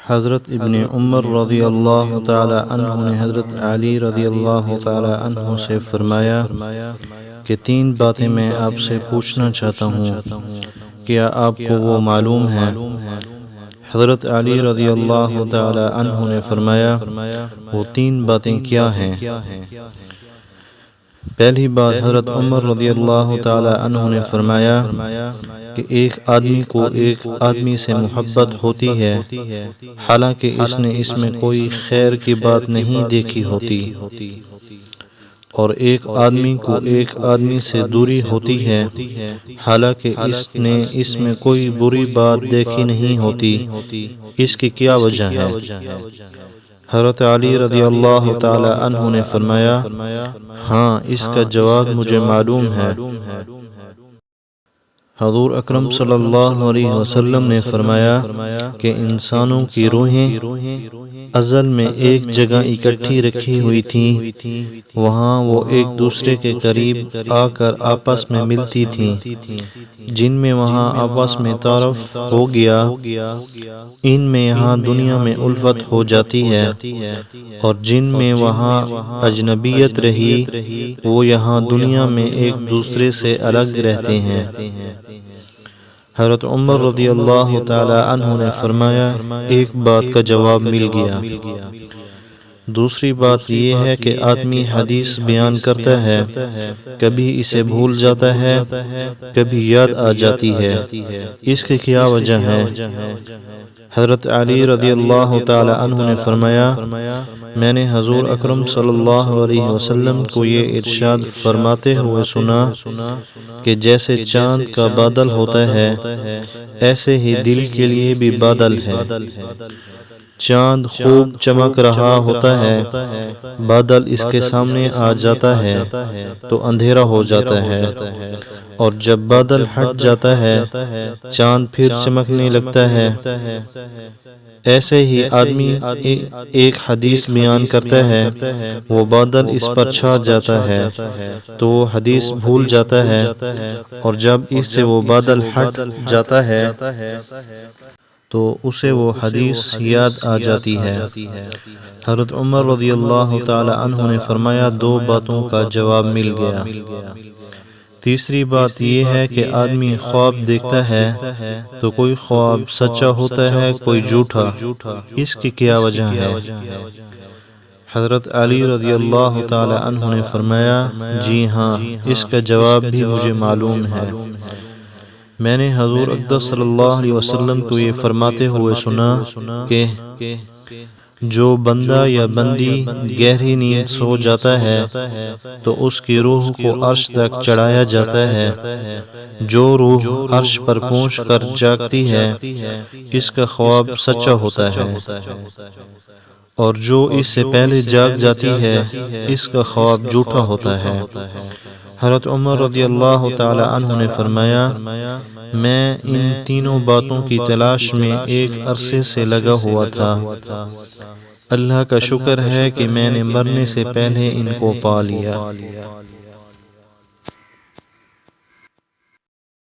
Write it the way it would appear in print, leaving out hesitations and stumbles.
حضرت ابن عمر رضی اللہ تعالی عنہ نے حضرت علی رضی اللہ تعالی عنہ سے فرمایا کہ 3 باتیں میں آپ سے پوچھنا چاہتا ہوں، کیا آپ کو وہ معلوم ہے؟ حضرت علی رضی اللہ تعالی عنہ نے فرمایا وہ 3 باتیں کیا ہیں؟ پہلی بات، حضرت عمر رضی اللہ تعالی عنہ نے فرمایا کہ ایک آدمی کو ایک آدمی سے محبت ہوتی ہے حالانکہ اس نے اس میں کوئی خیر کی بات نہیں دیکھی ہوتی، اور ایک آدمی کو ایک آدمی سے دوری ہوتی ہے حالانکہ اس نے اس میں کوئی بری بات دیکھی نہیں ہوتی۔ اس کی کیا وجہ ہے؟ حضرت علی رضی اللہ تعالی عنہ نے فرمایا ہاں، اس کا جواب مجھے معلوم ہے۔ حضور اکرم صلی اللہ علیہ وسلم نے فرمایا کہ انسانوں کی روحیں ازل میں ایک جگہ اکٹھی رکھی ہوئی تھیں، وہاں وہ ایک دوسرے کے قریب آ کر آپس میں ملتی تھیں، جن میں وہاں آپس میں تعارف ہو گیا، ان میں یہاں دنیا میں الفت ہو جاتی ہے، اور جن میں وہاں اجنبیت رہی وہ یہاں دنیا میں ایک دوسرے سے الگ رہتے ہیں۔ حضرت عمر رضی اللہ تعالی عنہ نے فرمایا ایک بات کا جواب مل گیا۔ دوسری بات یہ ہے کہ آدمی حدیث بیان کرتا ہے، کبھی اسے بھول جاتا ہے، کبھی یاد آ جاتی ہے، اس کی کیا وجہ ہے؟ حضرت علی رضی اللہ تعالی عنہ نے فرمایا میں نے حضور اکرم صلی اللہ علیہ وسلم کو یہ ارشاد فرماتے ہوئے سنا کہ جیسے چاند کا بادل ہوتا ہے ایسے ہی دل کے لیے بھی بادل ہے۔ چاند خوب چمک رہا ہوتا ہے، بادل اس کے سامنے آ جاتا ہے تو اندھیرا ہو جاتا ہے، اور جب بادل ہٹ جاتا ہے چاند پھر چمکنے لگتا ہے۔ ایسے ہی آدمی ایک حدیث بیان کرتا ہے، وہ بادل اس پر چھا جاتا ہے تو وہ حدیث بھول جاتا ہے، اور جب اس سے وہ بادل ہٹ جاتا ہے تو اسے وہ حدیث یاد آ جاتی ہے۔ حضرت عمر رضی اللہ تعالی عنہ نے فرمایا 2 باتوں کا جواب مل گیا۔ تیسری بات یہ ہے کہ آدمی خواب دیکھتا ہے تو کوئی خواب سچا ہوتا ہے، کوئی جھوٹا، اس کی کیا وجہ ہے؟ حضرت علی رضی اللہ تعالی عنہ نے فرمایا جی ہاں، اس کا جواب بھی مجھے معلوم ہے۔ میں نے حضور اقدس صلی اللہ علیہ وسلم کو یہ فرماتے ہوئے سنا کہ جو بندہ یا بندی گہری نیند سو جاتا ہے تو اس کی روح کو عرش تک چڑھایا جاتا ہے، جو روح عرش پر پہنچ کر جاگتی ہے اس کا خواب سچا ہوتا ہے، اور جو اس سے پہلے جاگ جاتی ہے اس کا خواب جھوٹا ہوتا ہے۔ حضرت عمر رضی اللہ تعالی عنہ نے فرمایا میں ان 3 باتوں کی تلاش میں ایک عرصے سے لگا ہوا تھا، اللہ کا شکر ہے کہ میں نے مرنے سے پہلے ان کو پا لیا۔